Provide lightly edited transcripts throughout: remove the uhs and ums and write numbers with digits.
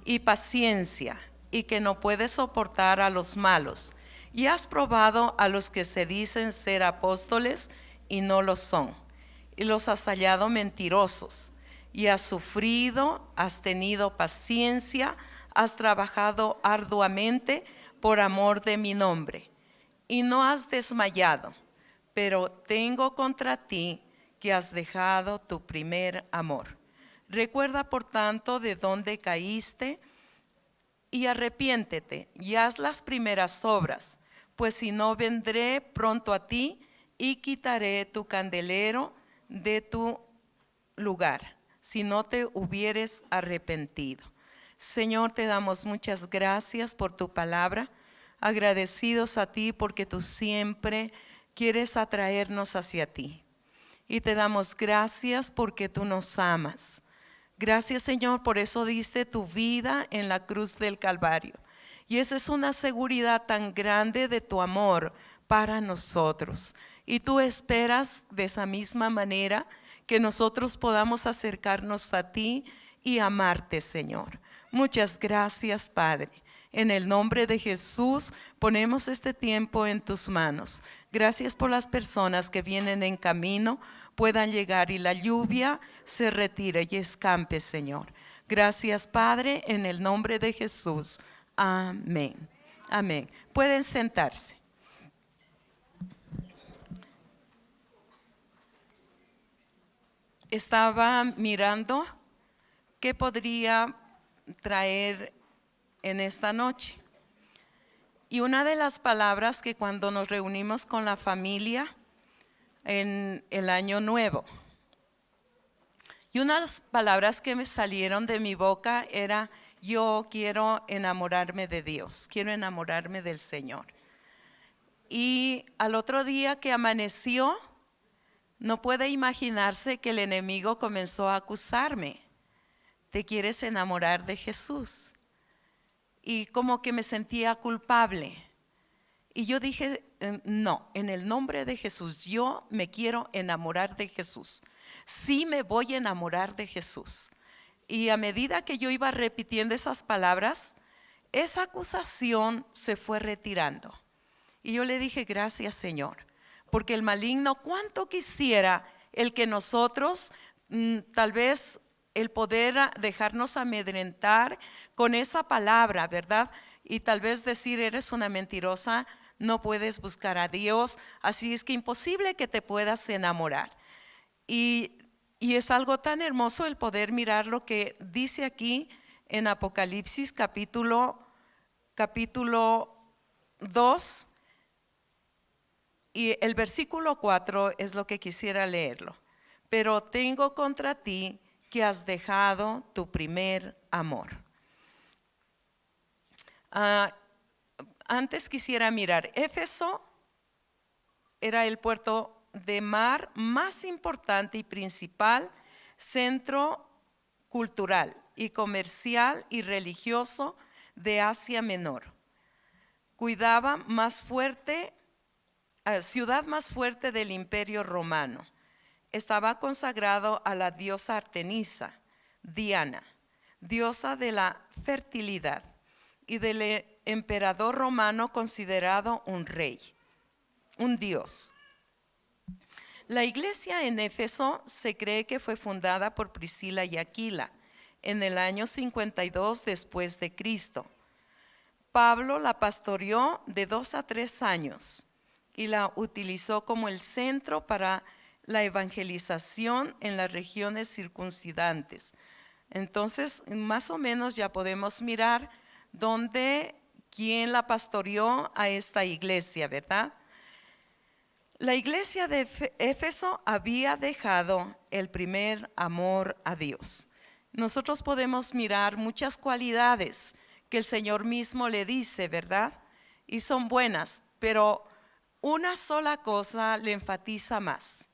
y paciencia, y que no puedes soportar a los malos, y has probado a los que se dicen ser apóstoles y no lo son, y los has hallado mentirosos, y has sufrido, has tenido paciencia, has trabajado arduamente por amor de mi nombre, y no has desmayado. Pero tengo contra ti que has dejado tu primer amor. Recuerda, por tanto, de dónde caíste y arrepiéntete y haz las primeras obras, pues si no, vendré pronto a ti y quitaré tu candelero de tu lugar, si no te hubieres arrepentido. Señor, te damos muchas gracias por tu palabra, agradecidos a ti porque tú siempre quieres atraernos hacia ti. Y te damos gracias porque tú nos amas. Gracias, Señor, por eso diste tu vida en la cruz del Calvario. Y esa es una seguridad tan grande de tu amor para nosotros. Y tú esperas de esa misma manera que nosotros podamos acercarnos a ti y amarte, Señor. Muchas gracias, Padre. En el nombre de Jesús ponemos este tiempo en tus manos. Gracias por las personas que vienen en camino, puedan llegar y la lluvia se retire y escampe, Señor. Gracias, Padre, en el nombre de Jesús. Amén. Amén. Pueden sentarse. Estaba mirando qué podría traer en esta noche. Y una de las palabras que cuando nos reunimos con la familia en el año nuevo, y una de las palabras que me salieron de mi boca era: yo quiero enamorarme de Dios, quiero enamorarme del Señor. Y al otro día que amaneció, no puede imaginarse que el enemigo comenzó a acusarme. ¿Te quieres enamorar de Jesús? Y como que me sentía culpable. Y yo dije, no, en el nombre de Jesús, yo me quiero enamorar de Jesús. Sí me voy a enamorar de Jesús. Y a medida que yo iba repitiendo esas palabras, esa acusación se fue retirando. Y yo le dije, gracias, Señor, porque el maligno, cuánto quisiera el que nosotros tal vez el poder dejarnos amedrentar con esa palabra, ¿verdad? Y tal vez decir, eres una mentirosa, no puedes buscar a Dios, así es que imposible que te puedas enamorar. Y es algo tan hermoso el poder mirar lo que dice aquí en Apocalipsis capítulo 2, y el versículo 4 es lo que quisiera leerlo. Pero tengo contra ti que has dejado tu primer amor. Antes quisiera mirar, Éfeso era el puerto de mar más importante y principal centro cultural y comercial y religioso de Asia Menor. Cuidaba más fuerte, ciudad más fuerte del Imperio Romano. Estaba consagrado a la diosa Artemisa, Diana, diosa de la fertilidad, y del emperador romano considerado un rey, un dios. La iglesia en Éfeso se cree que fue fundada por Priscila y Aquila en el año 52 después de Cristo. Pablo la pastoreó de 2 a 3 años y la utilizó como el centro para la evangelización en las regiones circundantes. Entonces, más o menos ya podemos mirar quién la pastoreó a esta iglesia, ¿verdad? La iglesia de Éfeso había dejado el primer amor a Dios. Nosotros podemos mirar muchas cualidades que el Señor mismo le dice, ¿verdad? Y son buenas, pero una sola cosa le enfatiza más.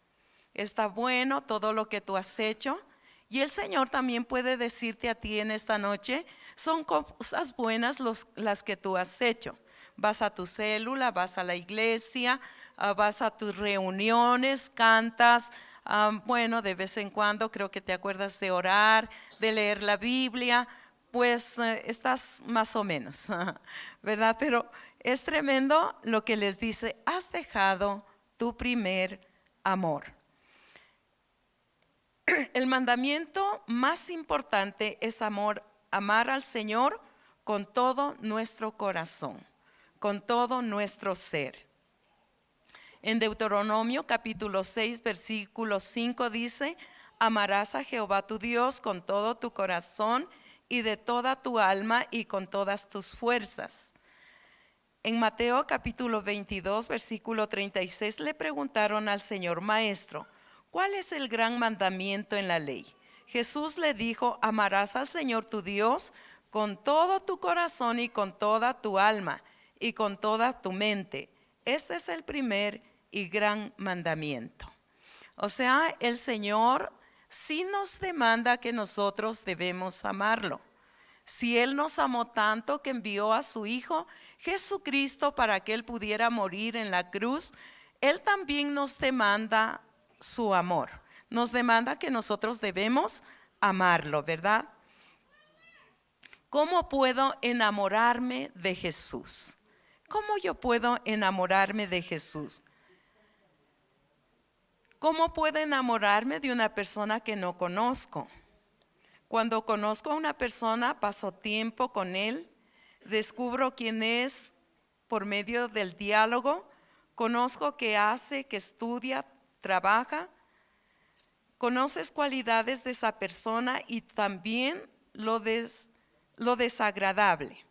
Está bueno todo lo que tú has hecho, y el Señor también puede decirte a ti en esta noche, son cosas buenas las que tú has hecho. Vas a tu célula, vas a la iglesia, vas a tus reuniones, cantas, bueno, de vez en cuando creo que te acuerdas de orar, de leer la Biblia, pues estás más o menos, ¿verdad? Pero es tremendo lo que les dice, has dejado tu primer amor. El mandamiento más importante es amar al Señor con todo nuestro corazón, con todo nuestro ser. En Deuteronomio capítulo 6, versículo 5 dice, amarás a Jehová tu Dios con todo tu corazón y de toda tu alma y con todas tus fuerzas. En Mateo capítulo 22, versículo 36 le preguntaron al Señor, Maestro, ¿cuál es el gran mandamiento en la ley? Jesús le dijo, amarás al Señor tu Dios con todo tu corazón y con toda tu alma y con toda tu mente. Este es el primer y gran mandamiento. O sea, el Señor sí nos demanda que nosotros debemos amarlo. Si Él nos amó tanto que envió a su Hijo Jesucristo para que Él pudiera morir en la cruz, Él también nos demanda su amor. Nos demanda que nosotros debemos amarlo, ¿verdad? ¿Cómo puedo enamorarme de Jesús? ¿Cómo yo puedo enamorarme de Jesús? ¿Cómo puedo enamorarme de una persona que no conozco? Cuando conozco a una persona, paso tiempo con él, descubro quién es por medio del diálogo, conozco qué hace, qué estudia, trabaja, conoces cualidades de esa persona y también lo desagradable.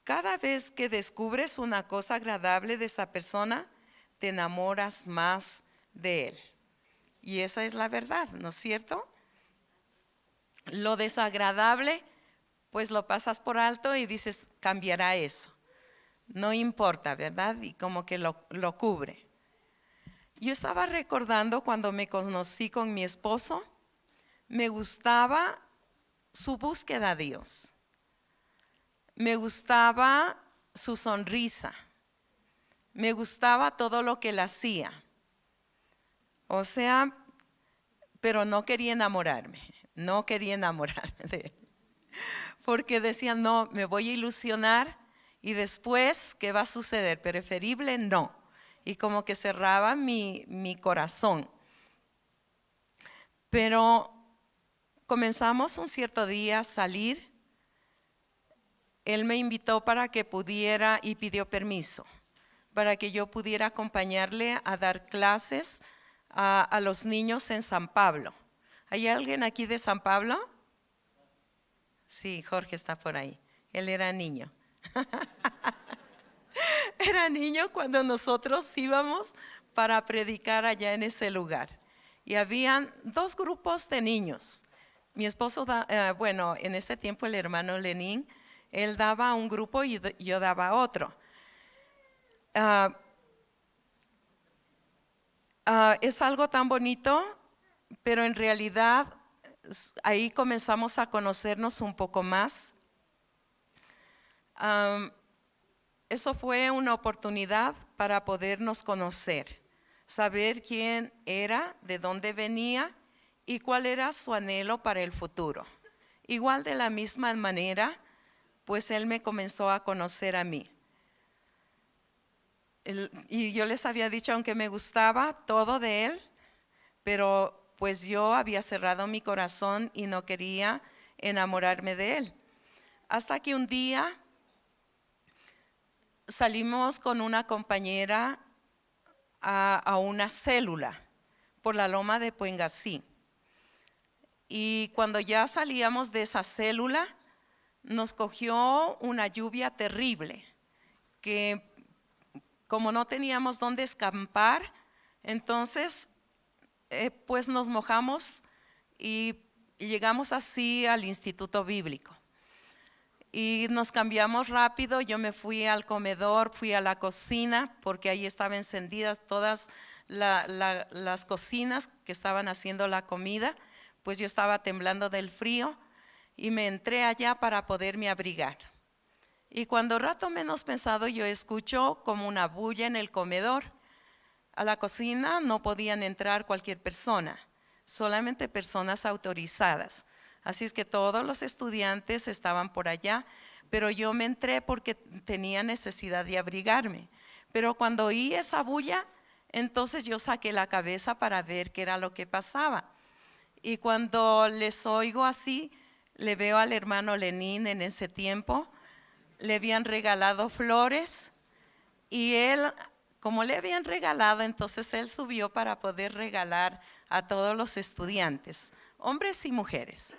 Cada vez que descubres una cosa agradable de esa persona, te enamoras más de él. Y esa es la verdad, ¿no es cierto? Lo desagradable, pues lo pasas por alto y dices, cambiará eso. No importa, ¿verdad? Y como que lo cubre. Yo estaba recordando cuando me conocí con mi esposo, me gustaba su búsqueda a Dios. Me gustaba su sonrisa. Me gustaba todo lo que él hacía. O sea, pero no quería enamorarme. No quería enamorarme de él. Porque decía, no, me voy a ilusionar y después, ¿qué va a suceder? Preferible no. Y como que cerraba mi corazón. Pero comenzamos un cierto día a salir. Él me invitó para que pudiera y pidió permiso, para que yo pudiera acompañarle a dar clases a los niños en San Pablo. ¿Hay alguien aquí de San Pablo? Sí, Jorge está por ahí. Él era niño. Era niño cuando nosotros íbamos para predicar allá en ese lugar. Y habían dos grupos de niños. Mi esposo, bueno, en ese tiempo el hermano Lenín, él daba un grupo y yo daba otro. Es algo tan bonito, pero en realidad ahí comenzamos a conocernos un poco más. Eso fue una oportunidad para podernos conocer, saber quién era, de dónde venía y cuál era su anhelo para el futuro. Igual de la misma manera, pues él me comenzó a conocer a mí. Y yo les había dicho, aunque me gustaba todo de él, pero pues yo había cerrado mi corazón y no quería enamorarme de él. Hasta que un día salimos con una compañera a una célula por la loma de Puengasí. Y cuando ya salíamos de esa célula, nos cogió una lluvia terrible, que como no teníamos dónde escampar, entonces pues nos mojamos y llegamos así al Instituto Bíblico. Y nos cambiamos rápido, yo me fui al comedor, fui a la cocina, porque ahí estaban encendidas todas las cocinas que estaban haciendo la comida, pues yo estaba temblando del frío y me entré allá para poderme abrigar. Y cuando rato menos pensado yo escucho como una bulla en el comedor. A la cocina no podían entrar cualquier persona, solamente personas autorizadas. Así es que todos los estudiantes estaban por allá, pero yo me entré porque tenía necesidad de abrigarme. Pero cuando oí esa bulla, entonces yo saqué la cabeza para ver qué era lo que pasaba. Y cuando les oigo así, le veo al hermano Lenín en ese tiempo, le habían regalado flores y él, como le habían regalado, entonces él subió para poder regalar a todos los estudiantes, hombres y mujeres.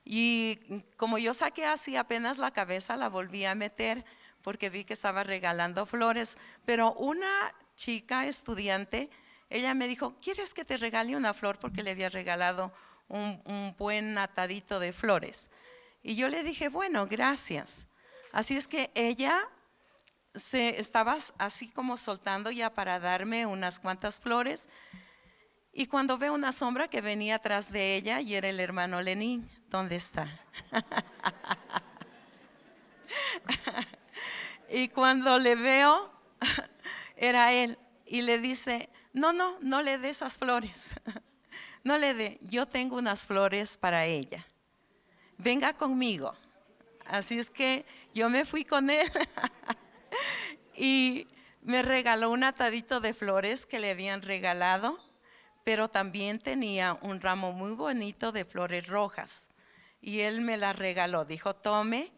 Y como yo saqué así apenas la cabeza, la volví a meter porque vi que estaba regalando flores, pero una chica estudiante, ella me dijo, ¿quieres que te regale una flor? Porque le había regalado un buen atadito de flores. Y yo le dije, bueno, gracias. Así es que ella se estaba así como soltando ya para darme unas cuantas flores. Y cuando veo una sombra que venía atrás de ella, y era el hermano Lenín, ¿dónde está? Y cuando le veo, era él, y le dice, no, no, no le dé esas flores, no le dé, yo tengo unas flores para ella, venga conmigo. Así es que yo me fui con él y me regaló un atadito de flores que le habían regalado, pero también tenía un ramo muy bonito de flores rojas. Y él me las regaló, dijo, tome,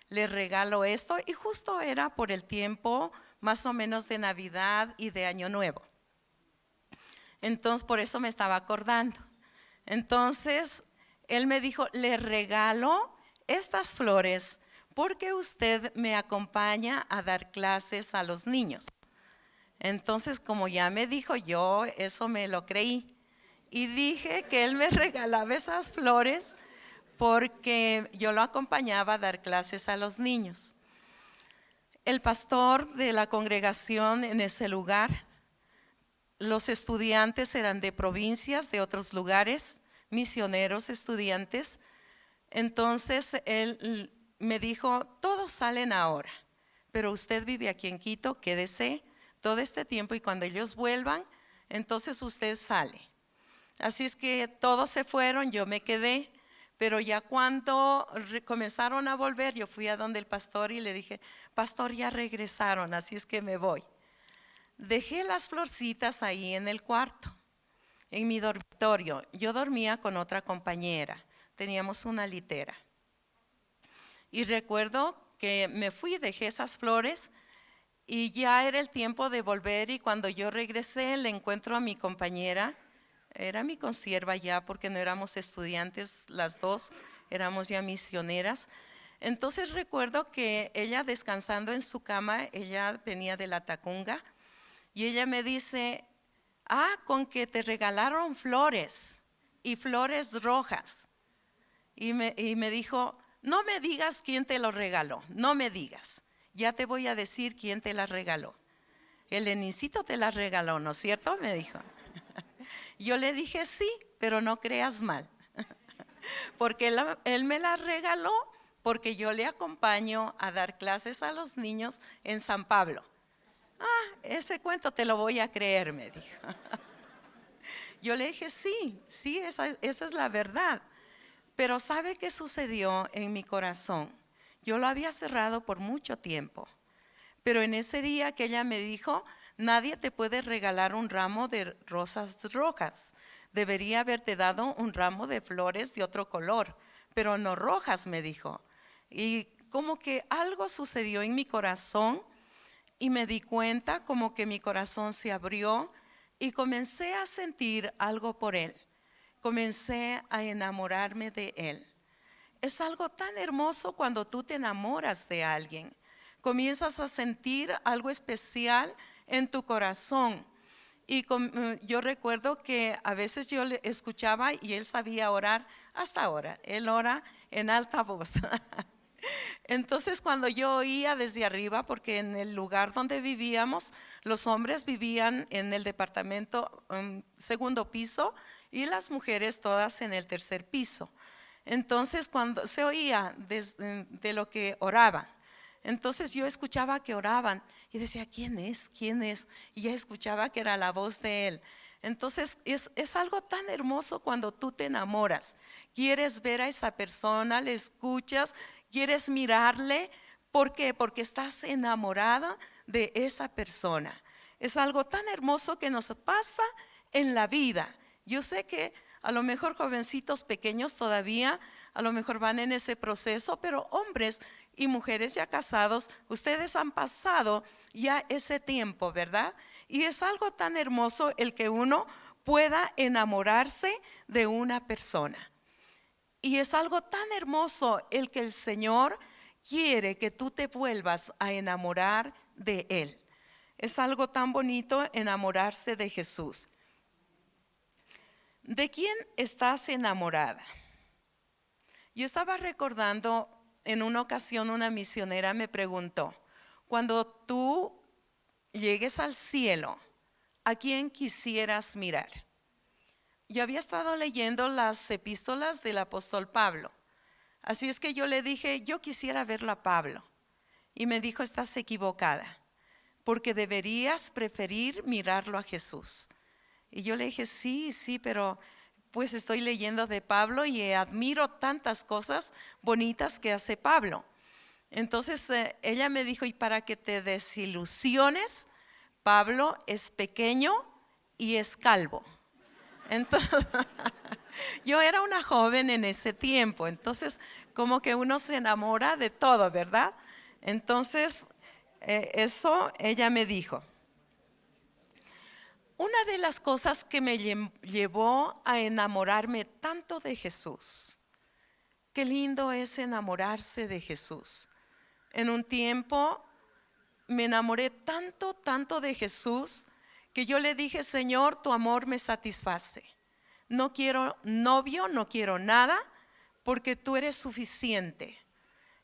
le regalo esto. Y justo era por el tiempo más o menos de Navidad y de Año Nuevo. Entonces, por eso me estaba acordando. Entonces, él me dijo, le regalo estas flores porque usted me acompaña a dar clases a los niños. Entonces, como ya me dijo, yo eso me lo creí y dije que él me regalaba esas flores porque yo lo acompañaba a dar clases a los niños. El pastor de la congregación en ese lugar, los estudiantes eran de provincias, de otros lugares, misioneros estudiantes. Entonces él me dijo, todos salen ahora, pero usted vive aquí en Quito, quédese todo este tiempo y cuando ellos vuelvan, entonces usted sale. Así es que todos se fueron, yo me quedé, pero ya cuando comenzaron a volver, yo fui a donde el pastor y le dije, pastor, ya regresaron, así es que me voy. Dejé las florcitas ahí en el cuarto, en mi dormitorio. Yo dormía con otra compañera, teníamos una litera. Y recuerdo que me fui, dejé esas flores y ya era el tiempo de volver y cuando yo regresé le encuentro a mi compañera, era mi consierva ya porque no éramos estudiantes las dos, éramos ya misioneras. Entonces recuerdo que ella descansando en su cama, ella venía de la Tacunga y ella me dice, con que te regalaron flores y flores rojas. Y me dijo, no me digas quién te lo regaló, no me digas, ya te voy a decir quién te las regaló. El Lenincito te las regaló, ¿no es cierto? Me dijo. Yo le dije sí, pero no creas mal, porque él me las regaló porque yo le acompaño a dar clases a los niños en San Pablo. Ese cuento te lo voy a creer, me dijo. Yo le dije sí, sí, esa es la verdad. Pero ¿sabe qué sucedió en mi corazón? Yo lo había cerrado por mucho tiempo, pero en ese día que ella me dijo, nadie te puede regalar un ramo de rosas rojas, debería haberte dado un ramo de flores de otro color, pero no rojas, me dijo. Y como que algo sucedió en mi corazón y me di cuenta como que mi corazón se abrió y comencé a sentir algo por él. Comencé a enamorarme de él. Es algo tan hermoso cuando tú te enamoras de alguien. Comienzas a sentir algo especial en tu corazón. Y yo recuerdo que a veces yo le escuchaba y él sabía orar hasta ahora. Él ora en alta voz. Entonces cuando yo oía desde arriba, porque en el lugar donde vivíamos, los hombres vivían en el departamento segundo piso y las mujeres todas en el tercer piso. Entonces cuando se oía de lo que oraban, entonces yo escuchaba que oraban y decía, ¿quién es? ¿Quién es? Y ya escuchaba que era la voz de él. Entonces es algo tan hermoso cuando tú te enamoras. Quieres ver a esa persona, le escuchas, quieres mirarle. ¿Por qué? Porque estás enamorada de esa persona. Es algo tan hermoso que nos pasa en la vida. Yo sé que a lo mejor jovencitos pequeños todavía, a lo mejor van en ese proceso, pero hombres y mujeres ya casados, ustedes han pasado ya ese tiempo, ¿verdad? Y es algo tan hermoso el que uno pueda enamorarse de una persona. Y es algo tan hermoso el que el Señor quiere que tú te vuelvas a enamorar de Él. Es algo tan bonito enamorarse de Jesús. ¿De quién estás enamorada? Yo estaba recordando en una ocasión una misionera me preguntó, cuando tú llegues al cielo, ¿a quién quisieras mirar? Yo había estado leyendo las epístolas del apóstol Pablo, así es que yo le dije, yo quisiera verlo a Pablo. Y me dijo, estás equivocada, porque deberías preferir mirarlo a Jesús. Y yo le dije, sí, pero pues estoy leyendo de Pablo y admiro tantas cosas bonitas que hace Pablo. Entonces ella me dijo, y para que te desilusiones, Pablo es pequeño y es calvo. Entonces, yo era una joven en ese tiempo, entonces como que uno se enamora de todo, ¿verdad? Entonces, eso ella me dijo. Una de las cosas que me llevó a enamorarme tanto de Jesús, qué lindo es enamorarse de Jesús. En un tiempo me enamoré tanto de Jesús que yo le dije, Señor, tu amor me satisface. No quiero novio, no quiero nada, porque tú eres suficiente.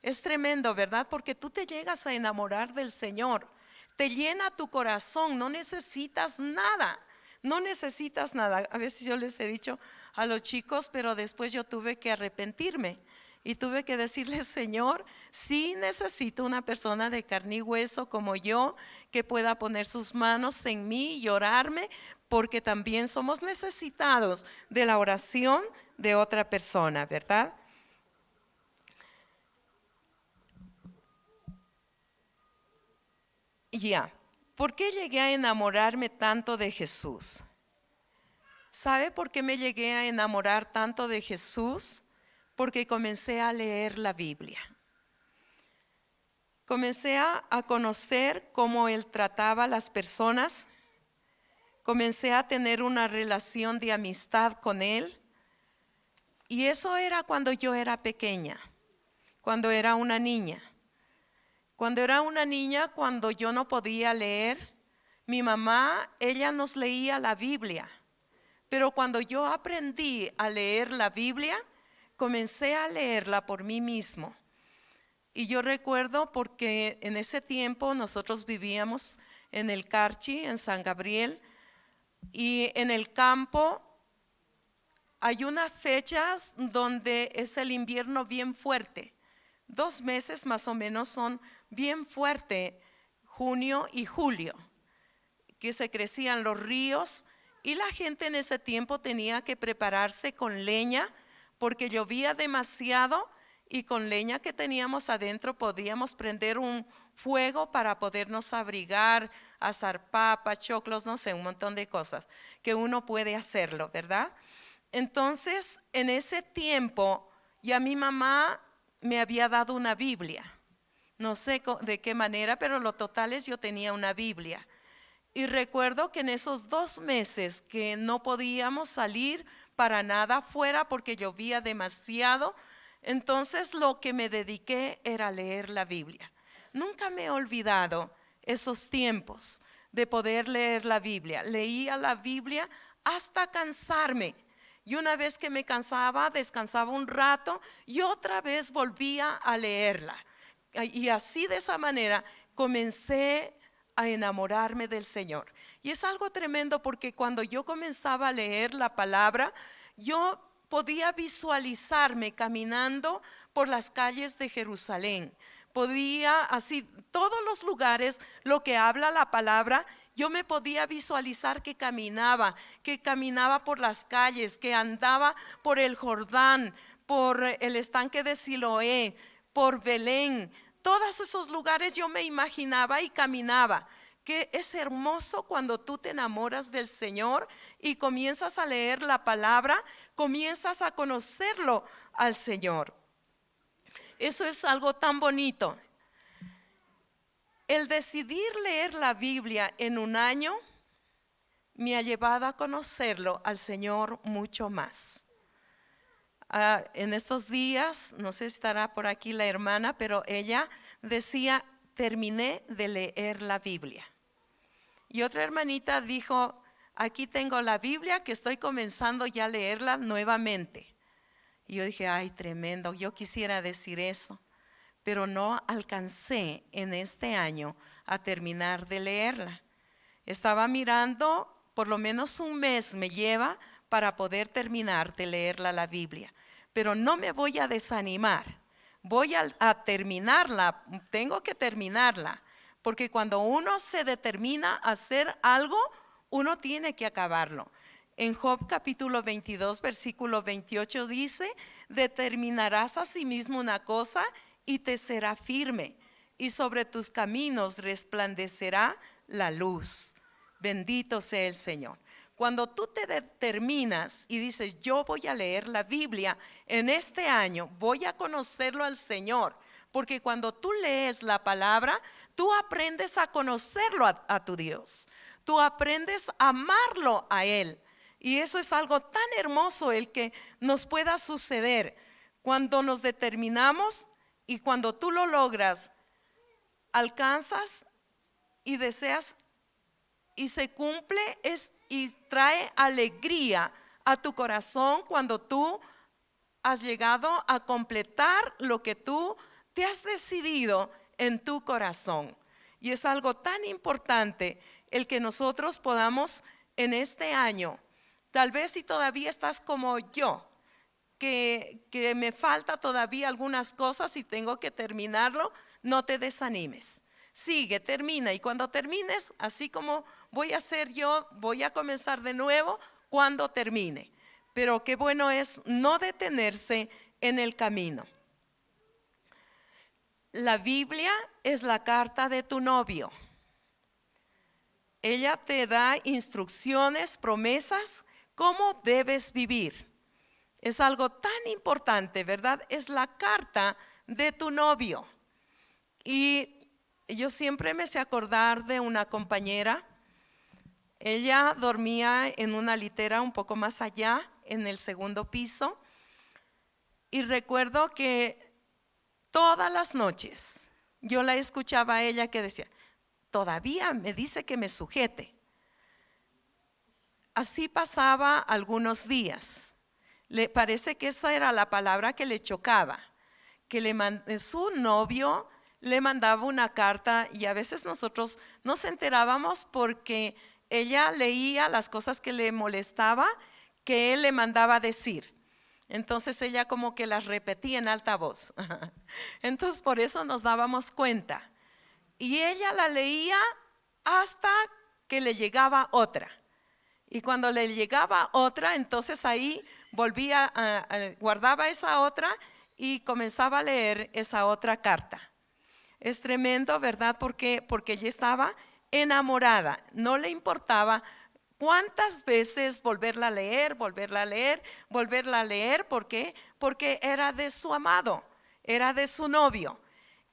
Es tremendo, ¿verdad? Porque tú te llegas a enamorar del Señor. Te llena tu corazón, no necesitas nada. No necesitas nada. A veces yo les he dicho a los chicos, pero después yo tuve que arrepentirme. Y tuve que decirle, Señor, sí necesito una persona de carne y hueso como yo, que pueda poner sus manos en mí y orarme, porque también somos necesitados de la oración de otra persona, ¿verdad? Ya, ¿por qué llegué a enamorarme tanto de Jesús? ¿Sabe por qué me llegué a enamorar tanto de Jesús? Porque comencé a leer la Biblia. Comencé a conocer cómo Él trataba a las personas. Comencé a tener una relación de amistad con Él. Y eso era cuando yo era pequeña, cuando era una niña. Cuando era una niña, cuando yo no podía leer, mi mamá, ella nos leía la Biblia. Pero cuando yo aprendí a leer la Biblia, comencé a leerla por mí mismo. Y yo recuerdo porque en ese tiempo nosotros vivíamos en el Carchi, en San Gabriel, y en el campo hay unas fechas donde es el invierno bien fuerte. 2 meses más o menos son bien fuerte, junio y julio, que se crecían los ríos y la gente en ese tiempo tenía que prepararse con leña porque llovía demasiado y con leña que teníamos adentro podíamos prender un fuego para podernos abrigar, asar papas, choclos, no sé, un montón de cosas que uno puede hacerlo, ¿verdad? Entonces, en ese tiempo ya mi mamá me había dado una Biblia. No sé de qué manera, pero lo total es yo tenía una Biblia. Y recuerdo que en esos 2 meses que no podíamos salir para nada afuera porque llovía demasiado, entonces lo que me dediqué era leer la Biblia. Nunca me he olvidado esos tiempos de poder leer la Biblia. Leía la Biblia hasta cansarme. Y una vez que me cansaba, descansaba un rato y otra vez volvía a leerla. Y así de esa manera comencé a enamorarme del Señor. Y es algo tremendo porque cuando yo comenzaba a leer la palabra, yo podía visualizarme caminando por las calles de Jerusalén. Podía así, todos los lugares, lo que habla la palabra, Yo me podía visualizar que caminaba por las calles, que andaba por el Jordán, por el estanque de Siloé, por Belén. Todos esos lugares yo me imaginaba y caminaba. Que es hermoso cuando tú te enamoras del Señor y comienzas a leer la palabra, comienzas a conocerlo al Señor. Eso es algo tan bonito. El decidir leer la Biblia en un año me ha llevado a conocerlo al Señor mucho más. En estos días, no sé si estará por aquí la hermana, pero ella decía, terminé de leer la Biblia. Y otra hermanita dijo, aquí tengo la Biblia que estoy comenzando ya a leerla nuevamente. Y yo dije, ay, tremendo, yo quisiera decir eso, pero no alcancé en este año a terminar de leerla. Estaba mirando, por lo menos un mes me lleva para poder terminar de leerla la Biblia, pero no me voy a desanimar, voy a terminarla, tengo que terminarla, porque cuando uno se determina a hacer algo, uno tiene que acabarlo. En Job capítulo 22, versículo 28 dice, determinarás a sí mismo una cosa y te será firme, y sobre tus caminos resplandecerá la luz. Bendito sea el Señor. Cuando tú te determinas y dices, yo voy a leer la Biblia en este año, voy a conocerlo al Señor, porque cuando tú lees la palabra, tú aprendes a conocerlo a tu Dios, tú aprendes a amarlo a Él. Y eso es algo tan hermoso el que nos pueda suceder cuando nos determinamos y cuando tú lo logras, alcanzas y deseas y se cumple y trae alegría a tu corazón cuando tú has llegado a completar lo que tú te has decidido en tu corazón. Y es algo tan importante el que nosotros podamos en este año, tal vez si todavía estás como yo, que me falta todavía algunas cosas y tengo que terminarlo, no te desanimes. Sigue, termina, y cuando termines, así como voy a hacer yo, voy a comenzar de nuevo cuando termine. Pero qué bueno es no detenerse en el camino. La Biblia es la carta de tu novio. Ella te da instrucciones, promesas, cómo debes vivir. Es algo tan importante, ¿verdad? Es la carta de tu novio. Y yo siempre me sé acordar de una compañera. Ella dormía en una litera un poco más allá, en el segundo piso. Y recuerdo que todas las noches yo la escuchaba a ella que decía, todavía me dice que me sujete. Así pasaba algunos días. Le parece que esa era la palabra que le chocaba, que su novio le mandaba una carta y a veces nosotros nos enterábamos porque ella leía las cosas que le molestaba que él le mandaba decir. Entonces ella como que las repetía en alta voz. Entonces por eso nos dábamos cuenta. Y ella la leía hasta que le llegaba otra. Y cuando le llegaba otra, entonces ahí volvía, guardaba esa otra y comenzaba a leer esa otra carta. Es tremendo, ¿verdad? Porque ella estaba enamorada, no le importaba cuántas veces volverla a leer, volverla a leer, volverla a leer. ¿Por qué? Porque era de su amado, era de su novio.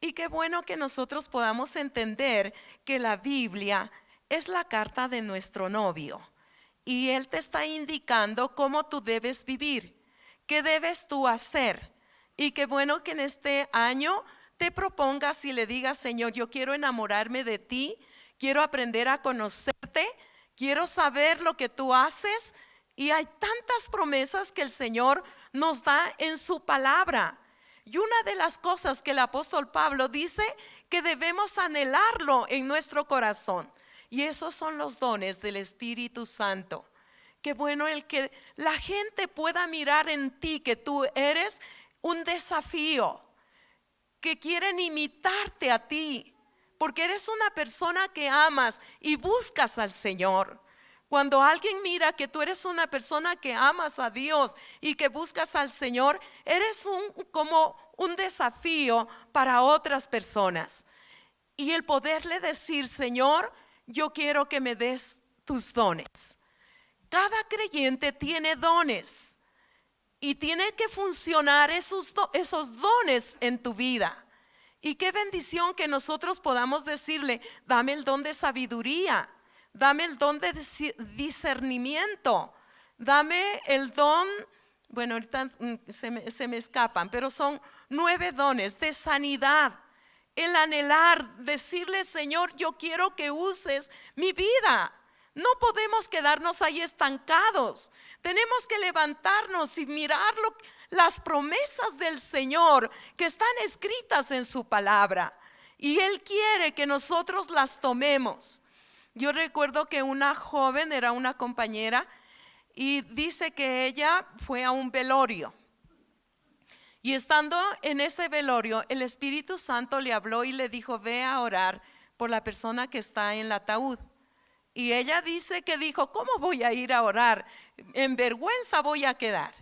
Y qué bueno que nosotros podamos entender que la Biblia es la carta de nuestro novio. Y Él te está indicando cómo tú debes vivir, qué debes tú hacer. Y qué bueno que en este año te propongas y le digas, Señor, yo quiero enamorarme de ti, quiero aprender a conocerte, quiero saber lo que tú haces. Y hay tantas promesas que el Señor nos da en su palabra. Y una de las cosas que el apóstol Pablo dice que debemos anhelarlo en nuestro corazón. Y esos son los dones del Espíritu Santo. Qué bueno el que la gente pueda mirar en ti que tú eres un desafío, que quieren imitarte a ti, porque eres una persona que amas y buscas al Señor. Cuando alguien mira que tú eres una persona que amas a Dios y que buscas al Señor, eres como un desafío para otras personas. Y el poderle decir, Señor, yo quiero que me des tus dones. Cada creyente tiene dones y tiene que funcionar esos dones en tu vida. Y qué bendición que nosotros podamos decirle, dame el don de sabiduría, dame el don de discernimiento, dame el don, bueno, ahorita se me escapan, pero son 9 dones de sanidad. El anhelar, decirle, Señor, yo quiero que uses mi vida. No podemos quedarnos ahí estancados. Tenemos que levantarnos y mirar las promesas del Señor que están escritas en su palabra. Y Él quiere que nosotros las tomemos. Yo recuerdo que una joven era una compañera y dice que ella fue a un velorio. Y estando en ese velorio, el Espíritu Santo le habló y le dijo, ve a orar por la persona que está en el ataúd. Y ella dice que dijo, ¿cómo voy a ir a orar? En vergüenza voy a quedar.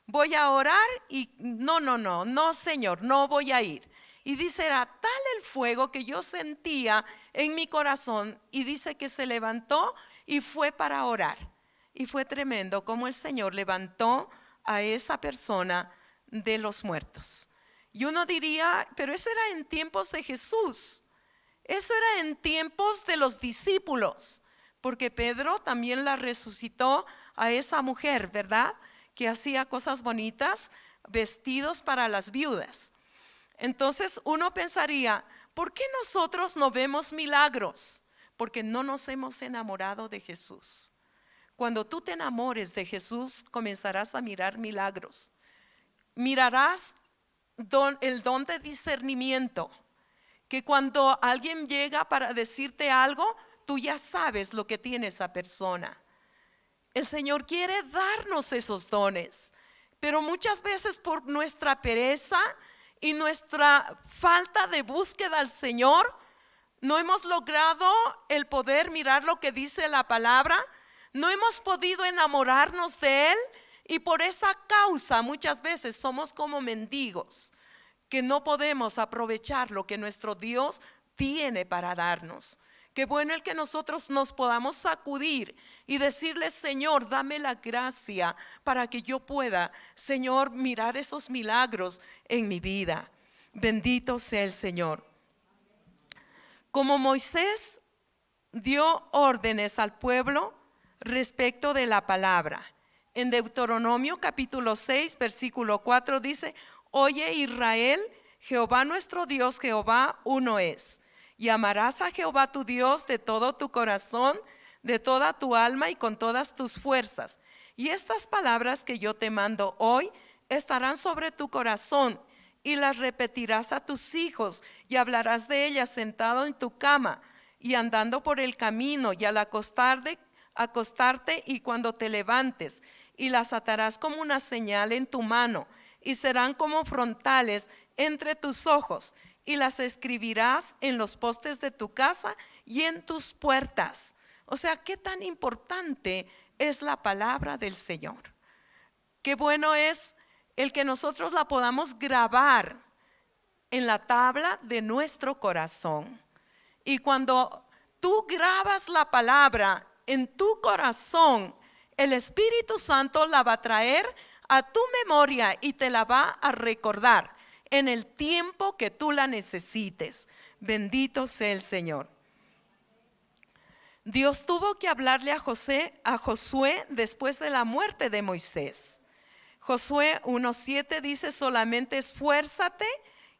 Voy a orar y no, Señor, no voy a ir. Y dice, era tal el fuego que yo sentía en mi corazón. Y dice que se levantó y fue para orar. Y fue tremendo como el Señor levantó a esa persona de los muertos. Y uno diría, pero eso era en tiempos de Jesús. Eso era en tiempos de los discípulos. Porque Pedro también la resucitó a esa mujer, ¿verdad? Que hacía cosas bonitas, vestidos para las viudas. Entonces uno pensaría, ¿por qué nosotros no vemos milagros? Porque no nos hemos enamorado de Jesús. Cuando tú te enamores de Jesús, comenzarás a mirar milagros. Mirarás el don de discernimiento, que cuando alguien llega para decirte algo, tú ya sabes lo que tiene esa persona. El Señor quiere darnos esos dones, pero muchas veces por nuestra pereza y nuestra falta de búsqueda al Señor, no hemos logrado el poder mirar lo que dice la palabra, no hemos podido enamorarnos de Él, y por esa causa muchas veces somos como mendigos, que no podemos aprovechar lo que nuestro Dios tiene para darnos. Qué bueno el que nosotros nos podamos sacudir y decirle, Señor, dame la gracia para que yo pueda, Señor, mirar esos milagros en mi vida. Bendito sea el Señor. Como Moisés dio órdenes al pueblo respecto de la palabra. En Deuteronomio capítulo 6, versículo 4 dice, oye Israel, Jehová nuestro Dios, Jehová uno es. Y amarás a Jehová tu Dios de todo tu corazón, de toda tu alma y con todas tus fuerzas. Y estas palabras que yo te mando hoy estarán sobre tu corazón y las repetirás a tus hijos y hablarás de ellas sentado en tu cama y andando por el camino y al acostarte y cuando te levantes, y las atarás como una señal en tu mano y serán como frontales entre tus ojos. Y las escribirás en los postes de tu casa y en tus puertas. O sea, qué tan importante es la palabra del Señor. Qué bueno es el que nosotros la podamos grabar en la tabla de nuestro corazón. Y cuando tú grabas la palabra en tu corazón, el Espíritu Santo la va a traer a tu memoria y te la va a recordar en el tiempo que tú la necesites. Bendito sea el Señor. Dios tuvo que hablarle a Josué después de la muerte de Moisés. Josué 1:7 dice, solamente esfuérzate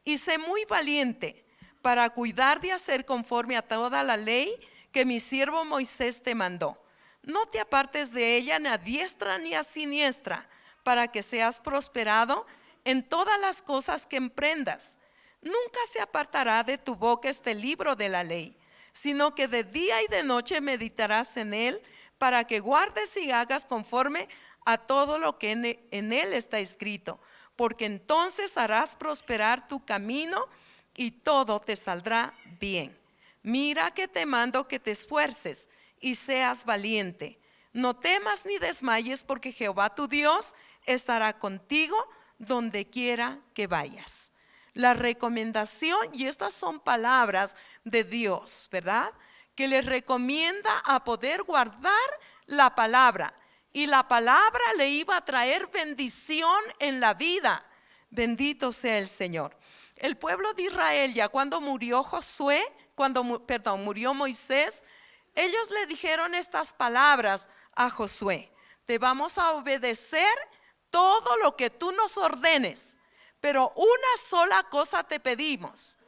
y sé muy valiente para cuidar de hacer conforme a toda la ley que mi siervo Moisés te mandó. No te apartes de ella ni a diestra ni a siniestra, para que seas prosperado en todas las cosas que emprendas. Nunca se apartará de tu boca este libro de la ley, sino que de día y de noche meditarás en él, para que guardes y hagas conforme a todo lo que en él está escrito, porque entonces harás prosperar tu camino y todo te saldrá bien. Mira que te mando que te esfuerces y seas valiente. No temas ni desmayes, porque Jehová tu Dios estará contigo donde quiera que vayas. La recomendación, y estas son palabras de Dios, ¿verdad?, que les recomienda a poder guardar la palabra. Y la palabra le iba a traer bendición en la vida. Bendito sea el Señor. El pueblo de Israel, ya cuando murió Josué, murió Moisés, ellos le dijeron estas palabras a Josué: te vamos a obedecer todo lo que tú nos ordenes, pero una sola cosa te pedimos: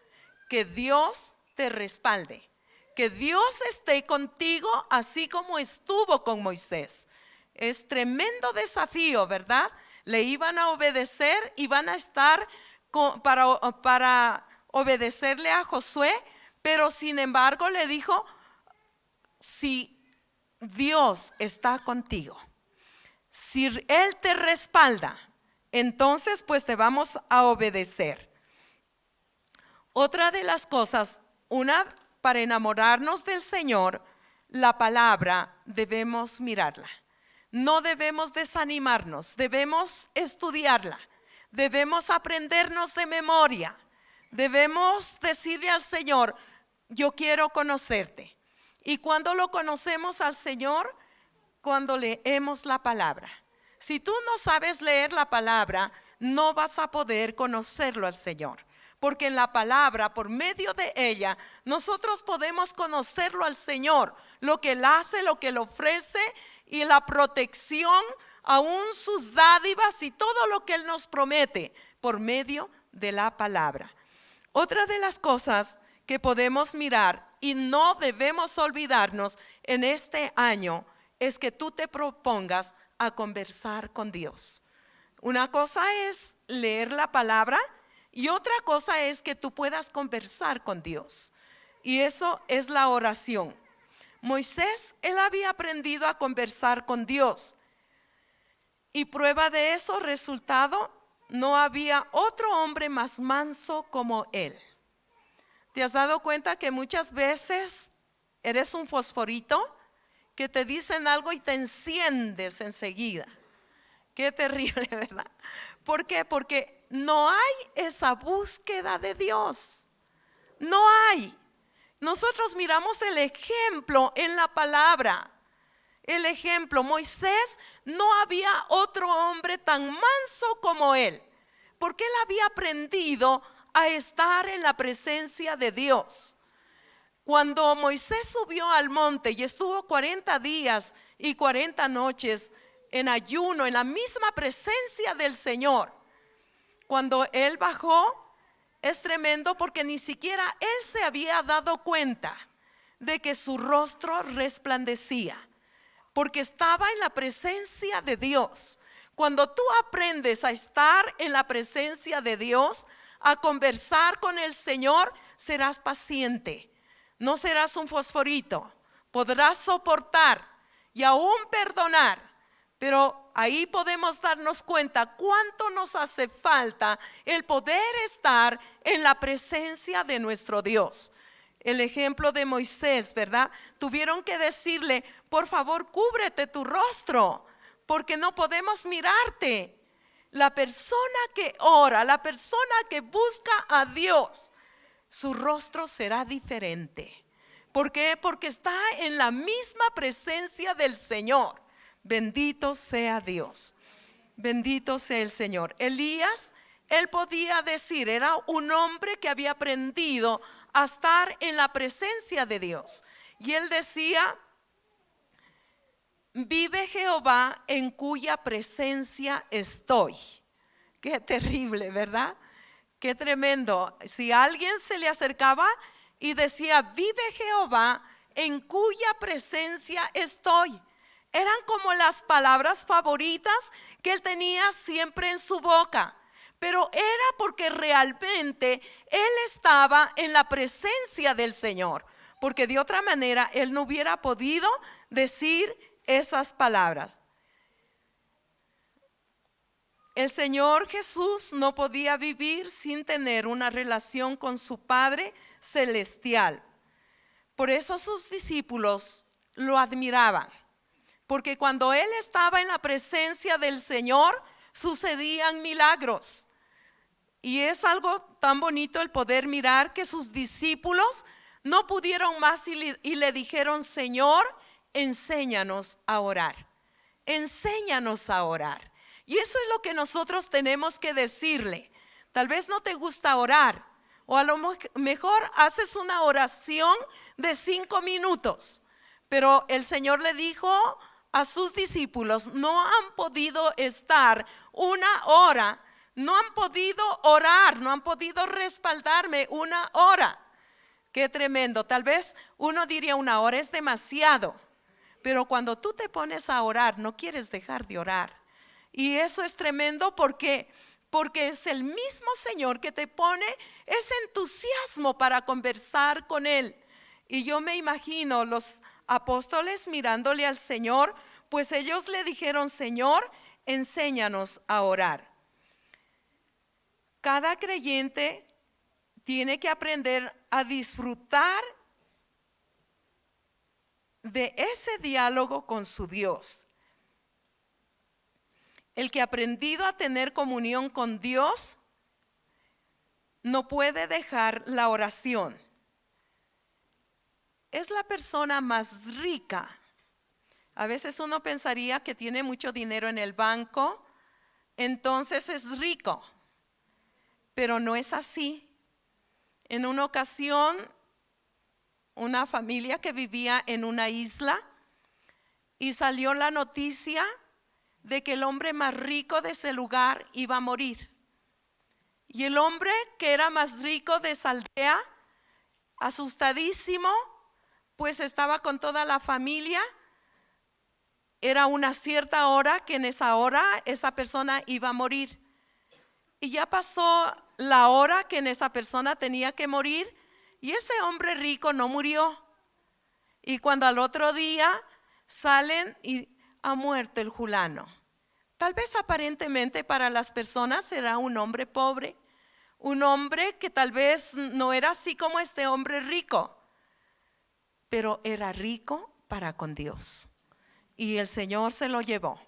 que Dios te respalde, que Dios esté contigo así como estuvo con Moisés. Es tremendo desafío, ¿verdad? Le iban a obedecer, iban a estar para obedecerle a Josué, pero sin embargo le dijo: si Dios está contigo, si Él te respalda, entonces pues te vamos a obedecer. Otra de las cosas, para enamorarnos del Señor, la palabra debemos mirarla. No debemos desanimarnos, debemos estudiarla, debemos aprendernos de memoria, debemos decirle al Señor: yo quiero conocerte. Y cuando lo conocemos al Señor, cuando leemos la palabra. Si tú no sabes leer la palabra, no vas a poder conocerlo al Señor, porque en la palabra, por medio de ella, nosotros podemos conocerlo al Señor, lo que Él hace, lo que Él ofrece, y la protección, aún sus dádivas y todo lo que Él nos promete por medio de la palabra. Otra de las cosas que podemos mirar y no debemos olvidarnos en este año es que tú te propongas a conversar con Dios. Una cosa es leer la palabra y otra cosa es que tú puedas conversar con Dios, y eso es la oración. Moisés, él había aprendido a conversar con Dios, y prueba de eso, resultado: no había otro hombre más manso como él. ¿Te has dado cuenta que muchas veces eres un fosforito que te dicen algo y te enciendes enseguida? Qué terrible, ¿verdad? ¿Por qué? Porque no hay esa búsqueda de Dios. No hay. Nosotros miramos el ejemplo en la palabra. El ejemplo: Moisés, no había otro hombre tan manso como él, porque él había aprendido a estar en la presencia de Dios. Cuando Moisés subió al monte y estuvo 40 días y 40 noches en ayuno, en la misma presencia del Señor, cuando él bajó, es tremendo, porque ni siquiera él se había dado cuenta de que su rostro resplandecía, porque estaba en la presencia de Dios. Cuando tú aprendes a estar en la presencia de Dios, a conversar con el Señor, serás paciente, no serás un fosforito, podrás soportar y aún perdonar. Pero ahí podemos darnos cuenta cuánto nos hace falta el poder estar en la presencia de nuestro Dios. El ejemplo de Moisés, ¿verdad? Tuvieron que decirle: por favor, cúbrete tu rostro, porque no podemos mirarte. La persona que ora, la persona que busca a Dios, su rostro será diferente. ¿Por qué? Porque está en la misma presencia del Señor. Bendito sea Dios, bendito sea el Señor. Elías, él podía decir, era un hombre que había aprendido a estar en la presencia de Dios, y él decía: vive Jehová en cuya presencia estoy. Qué terrible, ¿verdad? Qué tremendo. Si alguien se le acercaba y decía: vive Jehová en cuya presencia estoy, eran como las palabras favoritas que él tenía siempre en su boca. Pero era porque realmente él estaba en la presencia del Señor, porque de otra manera él no hubiera podido decir esas palabras. El Señor Jesús no podía vivir sin tener una relación con su Padre celestial. Por eso sus discípulos lo admiraban, porque cuando él estaba en la presencia del Señor, sucedían milagros. Y es algo tan bonito el poder mirar que sus discípulos no pudieron más y le dijeron: Señor, enséñanos a orar. Enséñanos a orar. Y eso es lo que nosotros tenemos que decirle. Tal vez no te gusta orar, o a lo mejor haces una oración de 5 minutos, pero el Señor le dijo a sus discípulos: no han podido estar 1 hora, no han podido orar, no han podido respaldarme 1 hora. Qué tremendo. Tal vez uno diría 1 hora es demasiado, pero cuando tú te pones a orar, no quieres dejar de orar. Y eso es tremendo porque es el mismo Señor que te pone ese entusiasmo para conversar con Él. Y yo me imagino los apóstoles mirándole al Señor, pues ellos le dijeron: Señor, enséñanos a orar. Cada creyente tiene que aprender a disfrutar de ese diálogo con su Dios. El que ha aprendido a tener comunión con Dios no puede dejar la oración. Es la persona más rica. A veces uno pensaría que tiene mucho dinero en el banco, entonces es rico, pero no es así. En una ocasión, una familia que vivía en una isla, y salió la noticia de que el hombre más rico de ese lugar iba a morir. Y el hombre que era más rico de esa aldea, asustadísimo, pues estaba con toda la familia. Era una cierta hora que en esa hora esa persona iba a morir. Y ya pasó la hora que en esa persona tenía que morir, y ese hombre rico no murió. Y cuando al otro día salen y ha muerto el fulano. Tal vez aparentemente para las personas era un hombre pobre, un hombre que tal vez no era así como este hombre rico, pero era rico para con Dios. Y el Señor se lo llevó.